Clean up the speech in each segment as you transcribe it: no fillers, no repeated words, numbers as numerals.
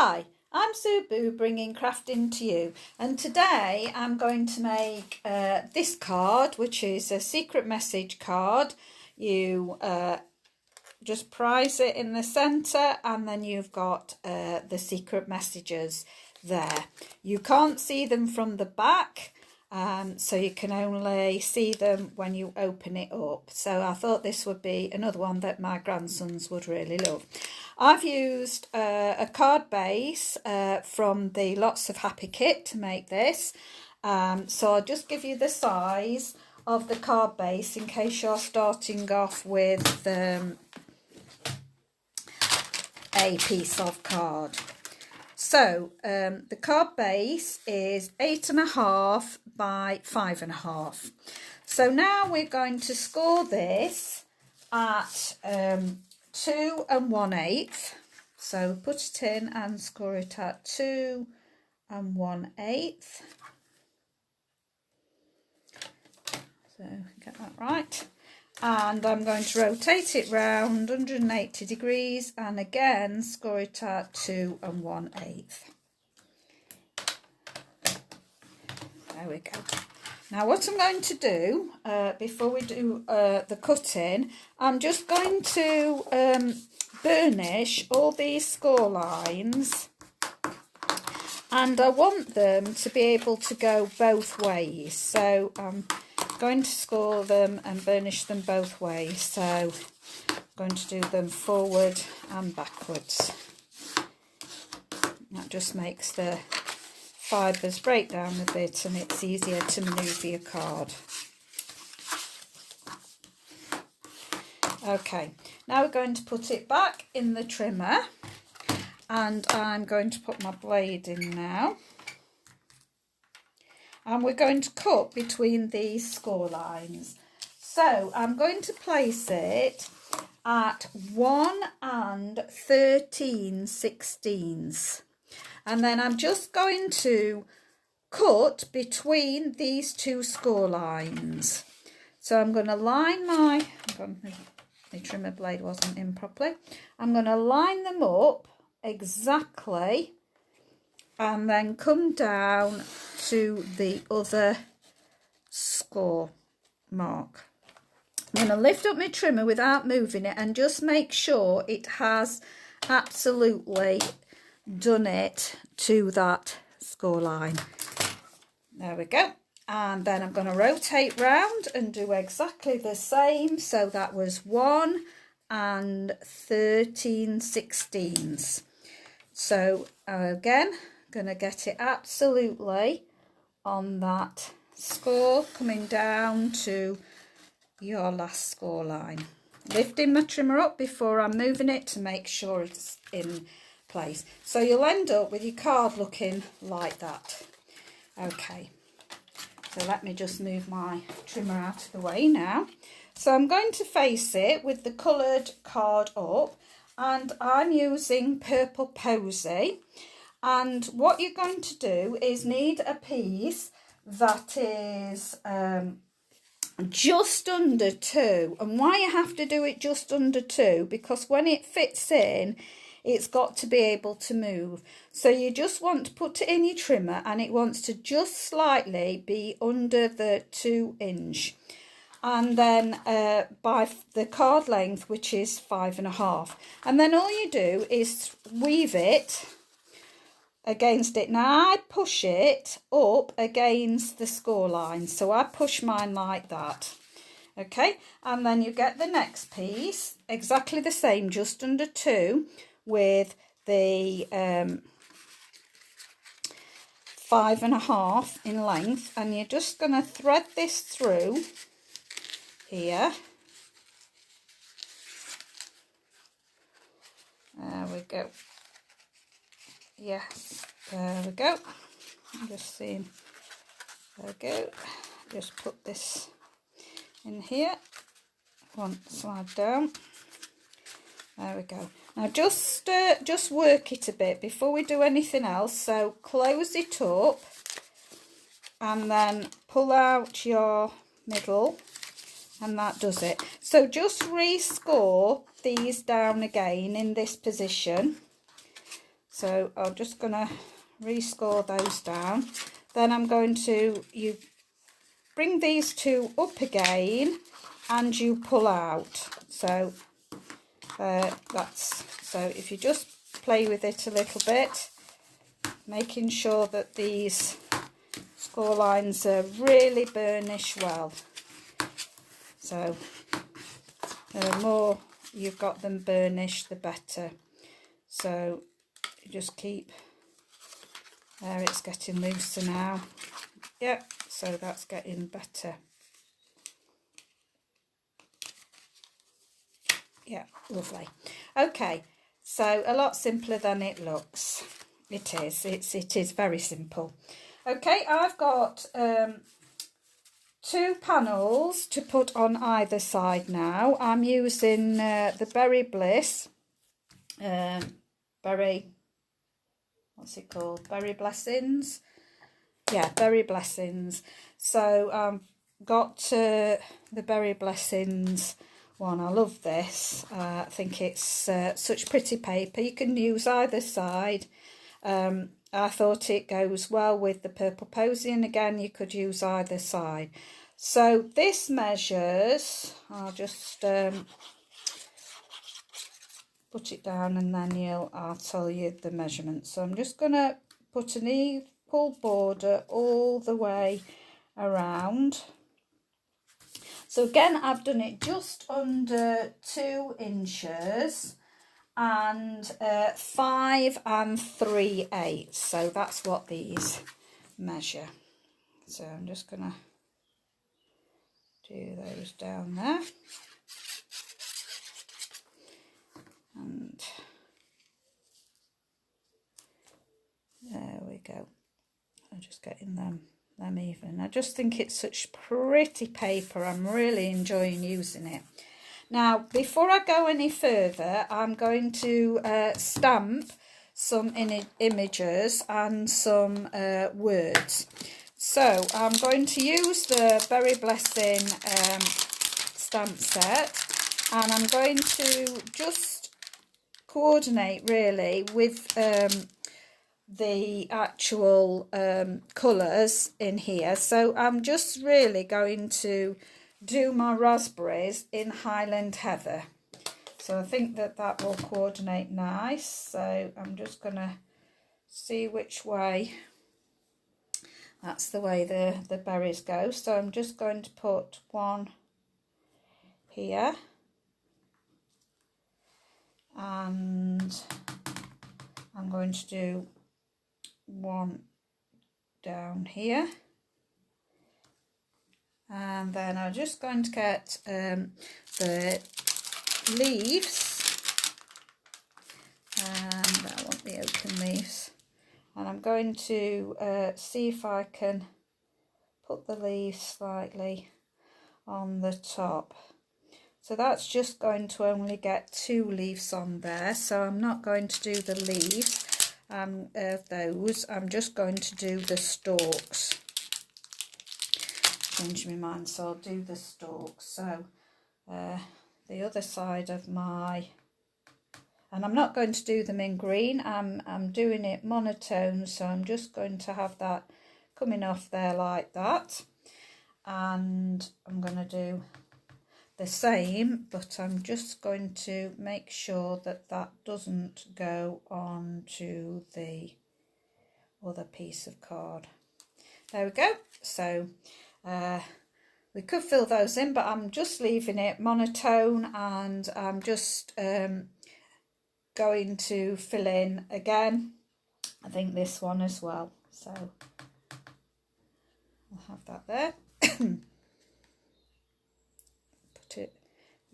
Hi, I'm Sue Boo bringing crafting to you, and today I'm going to make this card, which is a secret message card. You just prize it in the centre, and then you've got the secret messages there. You can't see them from the back, so you can only see them when you open it up. So I thought this would be another one that my grandsons would really love. I've used a card base from the Lots of Happy kit to make this. So I'll just give you the size of the card base in case you're starting off with a piece of card. So the card base is 8.5 by 5.5. So now we're going to score this at 2 1/8. So put it in and score it at 2 1/8. So get that right. And I'm going to rotate it round 180 degrees and again score it at 2 1/8. There we go. Now what I'm going to do before we do the cutting, I'm just going to burnish all these score lines, and I want them to be able to go both ways. So I'm going to score them and burnish them both ways. So I'm going to do them forward and backwards. That just makes the fibres break down a bit and it's easier to manoeuvre your card. Okay, now we're going to put it back in the trimmer, and I'm going to put my blade in now, and we're going to cut between these score lines. So I'm going to place it at 1 13/16, and then I'm just going to cut between these two score lines. So I'm going to line my trimmer blade wasn't in properly. I'm going to line them up exactly and then come down to the other score mark. I'm going to lift up my trimmer without moving it and just make sure it has absolutely done it to that score line. There we go. And then I'm going to rotate round and do exactly the same. So that was 1 13/16. So again, going to get it absolutely on that score, coming down to your last score line. Lifting my trimmer up before I'm moving it to make sure it's in place. So you'll end up with your card looking like that. Okay. So let me just move my trimmer out of the way now. So I'm going to face it with the coloured card up, and I'm using Purple Posy. And what you're going to do is need a piece that is just under 2. And why you have to do it just under 2, because when it fits in, it's got to be able to move. So you just want to put it in your trimmer and it wants to just slightly be under the 2 inch. And then by the card length, which is 5.5. And then all you do is weave it against it. Now I push it up against the score line. So I push mine like that. Okay, and then you get the next piece, exactly the same, just under 2, with the 5.5 in length, and you're just going to thread this through here. There we go. Yes, there we go. I'm just seeing. There we go. Just put this in here. One slide down. There we go. Now just work it a bit before we do anything else. So close it up and then pull out your middle, and that does it. So just rescore these down again in this position. So I'm just going to rescore those down. Then I'm going to, you bring these two up again and you pull out. So so if you just play with it a little bit, making sure that these score lines are really burnish well. So the more you've got them burnished, the better. So you just keep, there, it's getting looser now. Yep, so that's getting better. Yeah, lovely. Okay, so a lot simpler than it looks. It is very simple. Okay, I've got 2 panels to put on either side now. I'm using the Berry Bliss, what's it called? Berry Blessings. Yeah, Berry Blessings. So got the Berry Blessings one. I love this. I think it's such pretty paper. You can use either side. I thought it goes well with the Purple Posy, and again you could use either side. So this measures, I'll just put it down and then I'll tell you the measurements. So I'm just going to put an equal border all the way around. So again, I've done it just under 2 inches and 5 3/8. So that's what these measure. So I'm just going to do those down there. And there we go. I'm just getting them even. I just think it's such pretty paper. I'm really enjoying using it. Now, before I go any further, I'm going to stamp some images and some words. So I'm going to use the Berry Blessing stamp set, and I'm going to just coordinate really with the actual colours in here. So I'm just really going to do my raspberries in Highland Heather. So I think that will coordinate nice. So I'm just going to see which way. That's the way the berries go. So I'm just going to put one here. And I'm going to do one down here. And then I'm just going to get the leaves, and I want the open leaves, and I'm going to see if I can put the leaves slightly on the top. So that's just going to only get 2 leaves on there, so I'm not going to do the leaves of those. I'm just going to do the stalks. Change my mind, so I'll do the stalks. So the other side of my, and I'm not going to do them in green, I'm doing it monotone, so I'm just going to have that coming off there like that, and I'm going to do the same, but I'm just going to make sure that that doesn't go on to the other piece of card. There we go. So we could fill those in, but I'm just leaving it monotone, and I'm just going to fill in again, I think this one as well. So I'll have that there.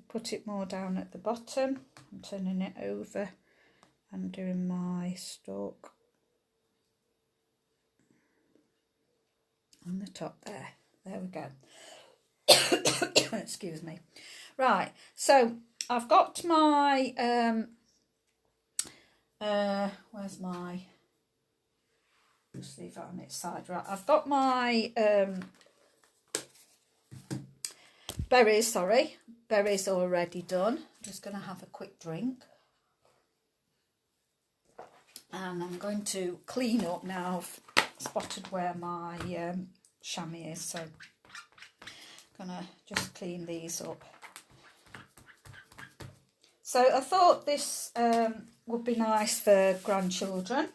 Put it more down at the bottom. I'm turning it over and doing my stalk on the top there. There we go. Excuse me. Right, so I've got my where's my, just leave that on its side. Right, I've got my berries already done. I'm just going to have a quick drink. And I'm going to clean up now. I've spotted where my chamois is, so I'm going to just clean these up. So I thought this would be nice for grandchildren.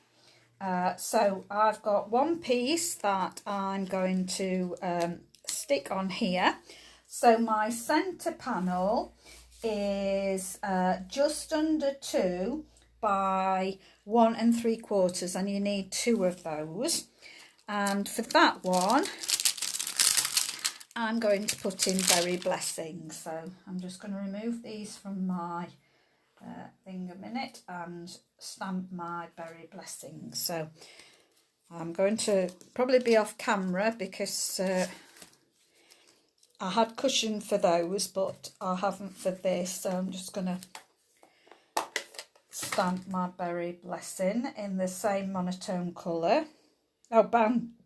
So I've got one piece that I'm going to stick on here. So my centre panel is just under 2 by 1 3/4, and you need 2 of those. And for that one, I'm going to put in Berry Blessings. So I'm just going to remove these from my thing a minute and stamp my Berry Blessings. So I'm going to probably be off camera because I had cushion for those, but I haven't for this. So I'm just going to stamp my Berry Blessing in the same monotone colour. Oh,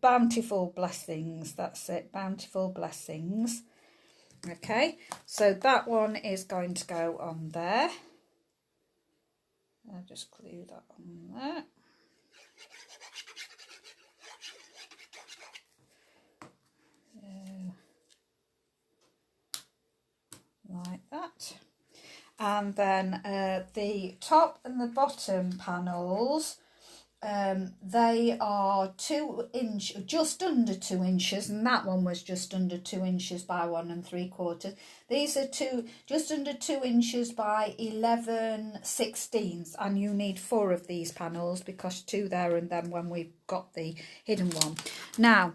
Bountiful Blessings, that's it, Bountiful Blessings. Okay, so that one is going to go on there. I'll just glue that on there. Like that. And then the top and the bottom panels, they are 2 inch, just under 2 inches, and that one was just under 2 inches by 1 3/4. These are just under 2 inches by 11/16, and you need 4 of these panels because 2 there and then when we've got the hidden one. Now,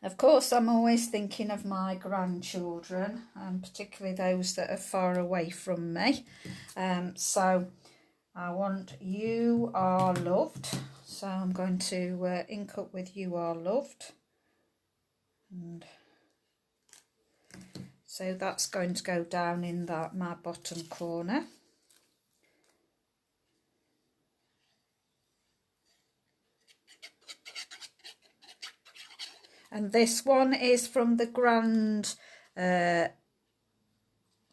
of course, I'm always thinking of my grandchildren, and particularly those that are far away from me. So I want You Are Loved. So I'm going to ink up with You Are Loved. And so that's going to go down in my bottom corner. And this one is from the Grand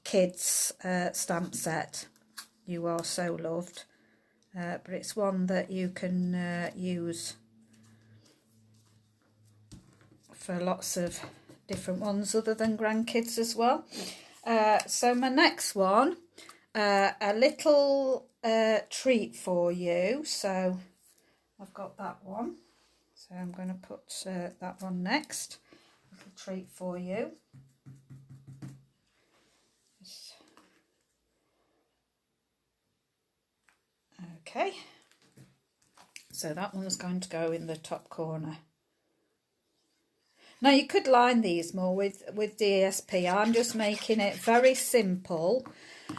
Kids stamp set, You Are So Loved. But it's one that you can use for lots of different ones other than grandkids as well. So my next one, a little treat for you. So I've got that one. So I'm going to put that one next. Little treat for you. Okay. So that one's going to go in the top corner. Now you could line these more with DSP. I'm just making it very simple.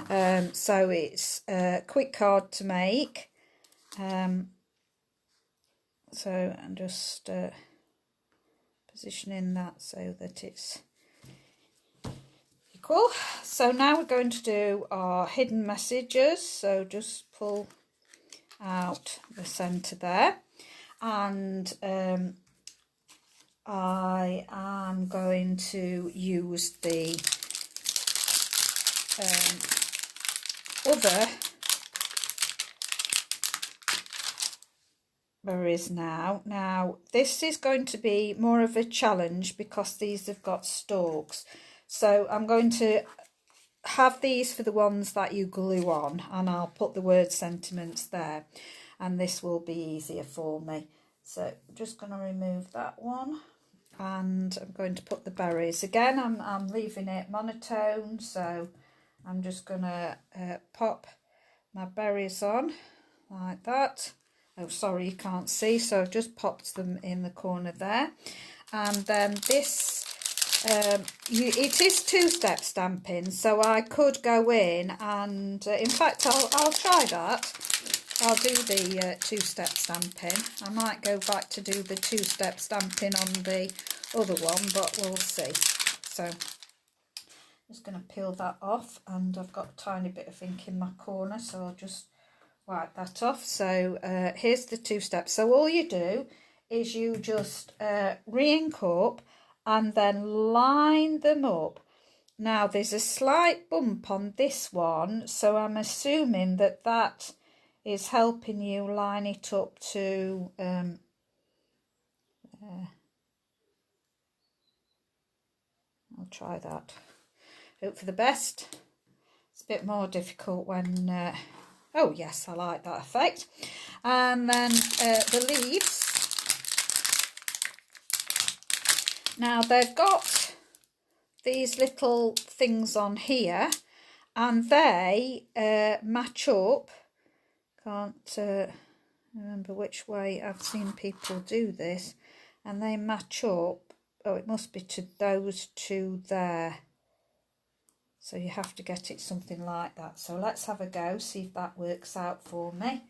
So it's a quick card to make. So I'm just positioning that so that it's equal. So now we're going to do our hidden messages. So just pull out the centre there, and I am going to use the other berries now. Now this is going to be more of a challenge because these have got stalks. So I'm going to have these for the ones that you glue on, and I'll put the word sentiments there, and this will be easier for me. So I'm just going to remove that one, and I'm going to put the berries again. I'm leaving it monotone, so I'm just going to pop my berries on like that. Oh, sorry, you can't see, so I've just popped them in the corner there. And then this, it is 2-step stamping, so I could go in and, in fact, I'll try that. I'll do the 2-step stamping. I might go back to do the 2-step stamping on the other one, but we'll see. So, just going to peel that off, and I've got a tiny bit of ink in my corner, so I'll just wipe that off. So here's the 2 steps. So all you do is you just re-ink up and then line them up. Now there's a slight bump on this one, so I'm assuming that is helping you line it up to I'll try that. Hope for the best. It's a bit more difficult when oh yes, I like that effect. And then the leaves. Now they've got these little things on here and they match up. Can't remember which way I've seen people do this, and they match up. Oh, it must be to those two there. So you have to get it something like that. So let's have a go, see if that works out for me.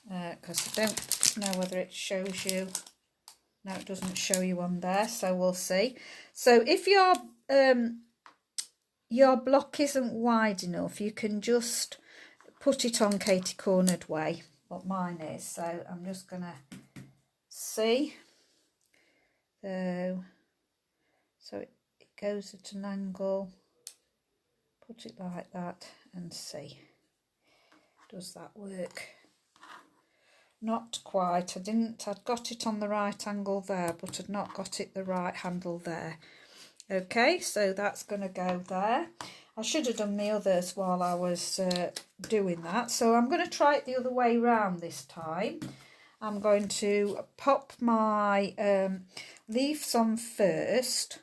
Because I don't know whether it shows you. No, it doesn't show you on there, so we'll see. So if your block isn't wide enough, you can just put it on Katie Cornered way, what mine is. So I'm just going to see. So it goes at an angle. Put it like that and see. Does that work? Not quite. I'd got it on the right angle there, but I'd not got it the right handle there. Okay, so that's going to go there. I should have done the others while I was doing that. So I'm going to try it the other way round this time. I'm going to pop my leaves on first.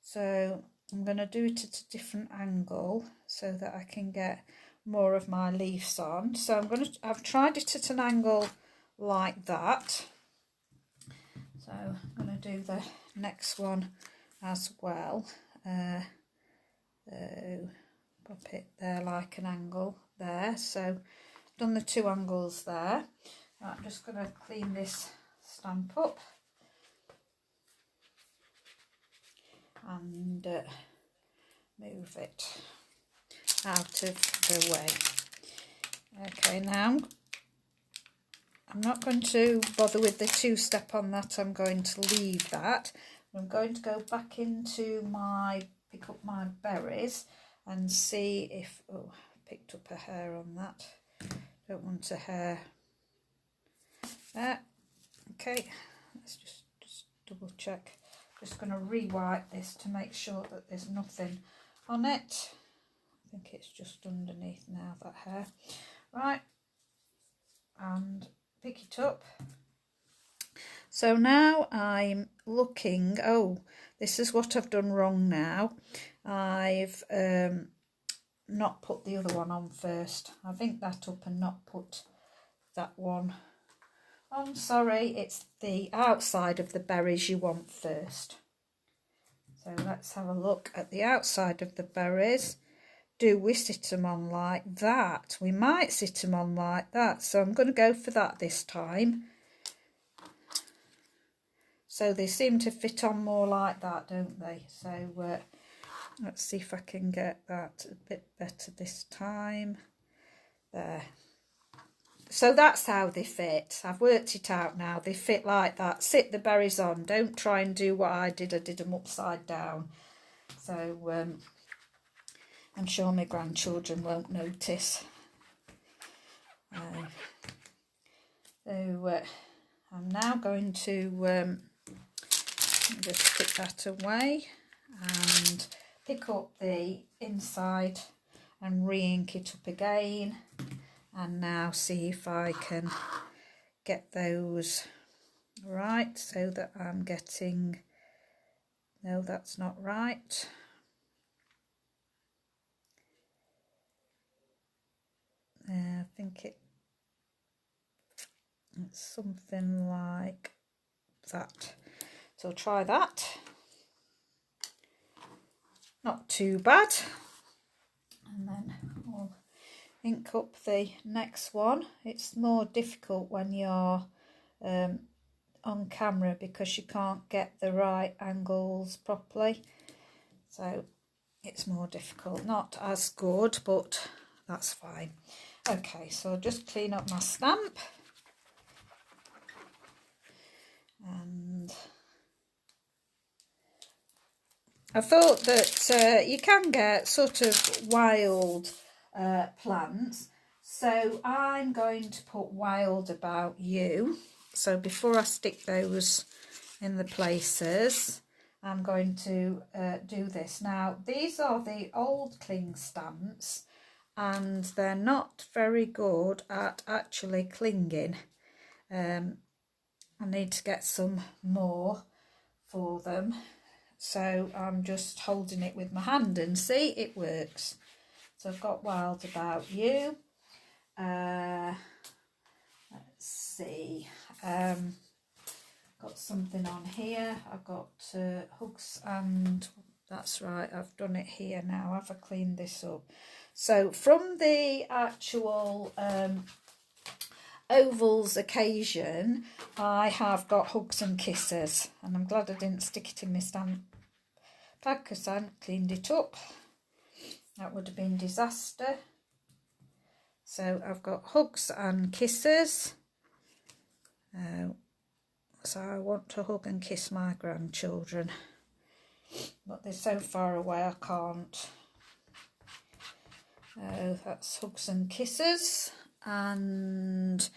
So I'm going to do it at a different angle so that I can get more of my leaves on. So I've tried it at an angle like that. So I'm going to do the next one as well. So pop it there like an angle there. So done the two angles there. Right, I'm just going to clean this stamp up and move it out of the way. Okay, now I'm not going to bother with the two-step on that. I'm going to leave that. I'm going to go back into pick up my berries and see if, oh, I picked up a hair on that. Don't want a hair there. Okay, let's just double check. Just going to re-wipe this to make sure that there's nothing on it. I think it's just underneath now, that hair. Right, and pick it up. So now I'm looking, oh, this is what I've done wrong now. I've not put the other one on first. I think that up and not put that one on. Sorry, it's the outside of the berries you want first. So let's have a look at the outside of the berries. Do we sit them on like that? We might sit them on like that. So I'm going to go for that this time. So they seem to fit on more like that, don't they? So let's see if I can get that a bit better this time. There. So that's how they fit. I've worked it out now. They fit like that. Sit the berries on. Don't try and do what I did. I did them upside down. So I'm sure my grandchildren won't notice. So I'm now going to just put that away and pick up the inside and re-ink it up again, and now see if I can get those right so that I'm getting, no, that's not right. I think it's something like that. So try that. Not too bad. And then we'll ink up the next one. It's more difficult when you're on camera because you can't get the right angles properly. So it's more difficult. Not as good, but that's fine. Okay, so I'll just clean up my stamp. And I thought that you can get sort of wild plants. So I'm going to put Wild About You. So before I stick those in the places, I'm going to do this. Now, these are the old cling stamps, and they're not very good at actually clinging. I need to get some more for them. So I'm just holding it with my hand and see, it works. So I've got Wild About You. Let's see. Got something on here. I've got Hugs and that's right, I've done it here now. Have I cleaned this up? So from the actual Ovals occasion, I have got Hugs and Kisses, and I'm glad I didn't stick it in my stamp bag because I hadn't cleaned it up. That would have been disaster. So I've got Hugs and Kisses. So I want to hug and kiss my grandchildren, but they're so far away I can't. That's Hugs and Kisses. And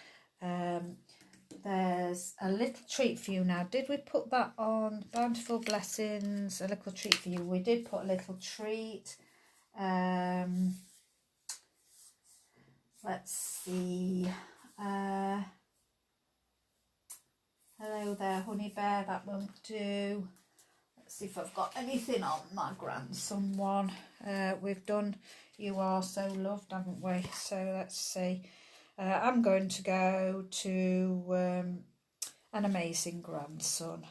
there's A Little Treat For You. Now, did we put that on Bountiful Blessings? A Little Treat For You. We did put A Little Treat. Let's see. Hello There Honey Bear, that won't do. Let's see if I've got anything on my grandson one. We've done You Are So Loved, haven't we? So let's see. I'm going to go to An Amazing Grandson.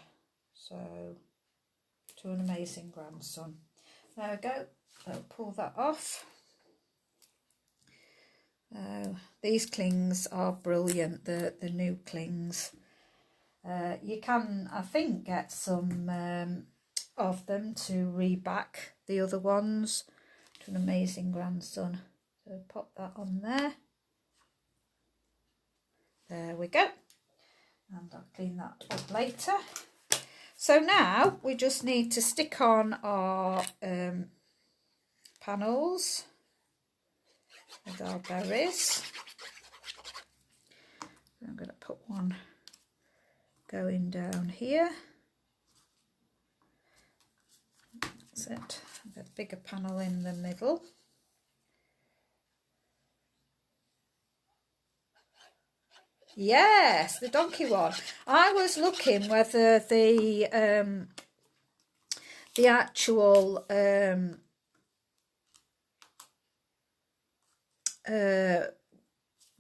So, to An Amazing Grandson. There we go. I'll pull that off. These clings are brilliant, the new clings. You can, I think, get some of them to reback the other ones. To An Amazing Grandson. So pop that on there. There we go. And I'll clean that up later. So now we just need to stick on our panels with our berries. I'm going to put one going down here. That's it. A bigger panel in the middle. Yes, the donkey one. I was looking whether the actual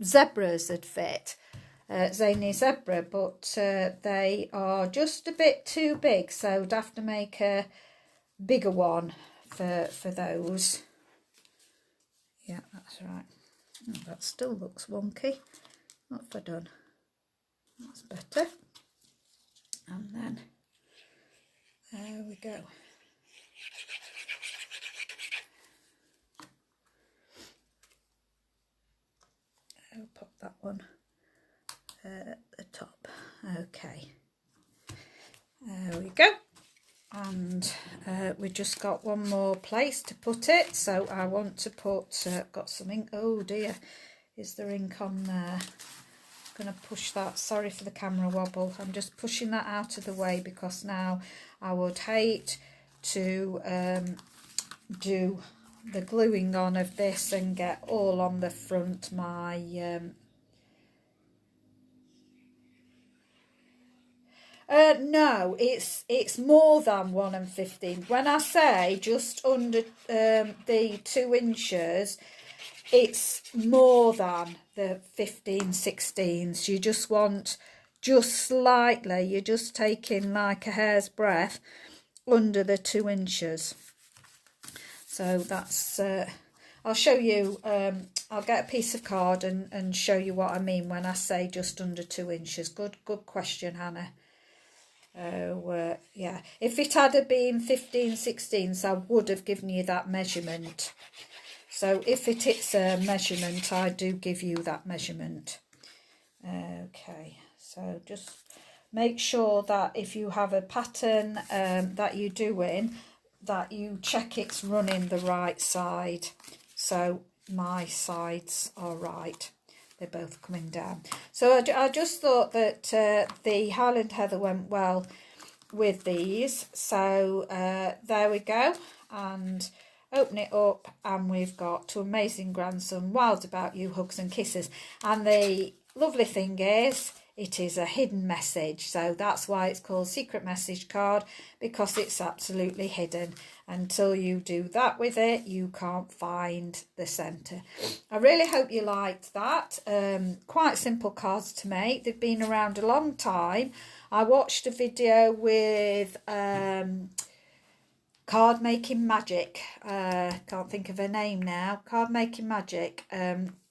zebras would fit, Zany Zebra, but they are just a bit too big, so I'd have to make a bigger one for those. Yeah, that's right. Oh, that still looks wonky. What have I done? That's better. And then there we go. I'll pop that one at the top. Okay. There we go. And we just got one more place to put it. So I want to put, got some ink. Oh dear, is there ink on there? I'm going to push that. Sorry for the camera wobble. I'm just pushing that out of the way because now I would hate to do the gluing on of this and get all on the front my no, it's more than 1 and 15. When I say just under the 2 inches, it's more than the 15, 16s. You just want just slightly, you're just taking like a hair's breadth under the 2 inches. So that's, I'll show you, I'll get a piece of card and show you what I mean when I say just under 2 inches. Good question, Hannah. Yeah, if it had been 15, 16s, I would have given you that measurement. So if it is a measurement, I do give you that measurement. Okay, so just make sure that if you have a pattern that you're doing, that you check it's running the right side. So my sides are right. They're both coming down. So I just thought that the Highland Heather went well with these. So there we go. And open it up, and we've got To Amazing Grandson, Wild About You, Hugs and Kisses. And the lovely thing is, it is a hidden message, so that's why it's called Secret Message Card, because it's absolutely hidden. Until you do that with it, you can't find the centre. I really hope you liked that. Quite simple cards to make. They've been around a long time. I watched a video with Card Making Magic. Can't think of her name now. Card Making Magic.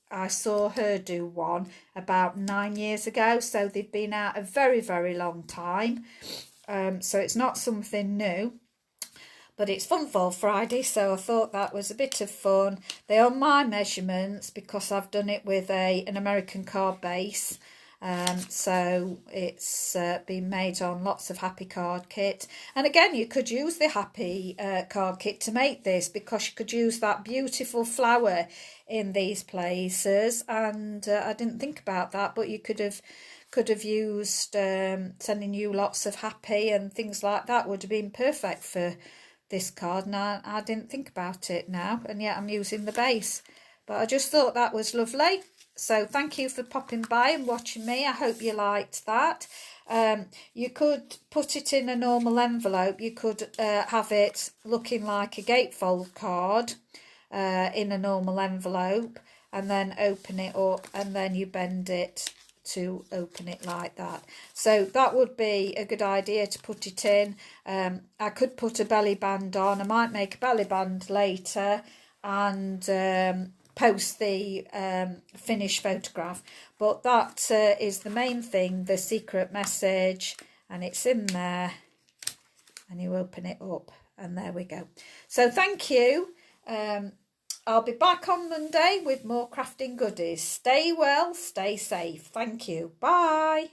I saw her do one about 9 years ago, so they've been out a very, very long time. So it's not something new, but it's Fun Fall Friday, so I thought that was a bit of fun. They are my measurements because I've done it with an American card base. So it's been made on Lots of Happy card kit, and again you could use the Happy card kit to make this, because you could use that beautiful flower in these places, and I didn't think about that, but you could have used sending you lots of happy and things like that would have been perfect for this card, and I didn't think about it now, and yet I'm using the base. But I just thought that was lovely. So thank you for popping by and watching me. I hope you liked that. You could put it in a normal envelope. You could have it looking like a gatefold card in a normal envelope, and then open it up, and then you bend it to open it like that. So that would be a good idea to put it in. I could put a belly band on. I might make a belly band later and post the finished photograph, but that is the main thing, the secret message, and it's in there, and you open it up, and there we go. So thank you. I'll be back on Monday with more crafting goodies. Stay well, stay safe. Thank you. Bye.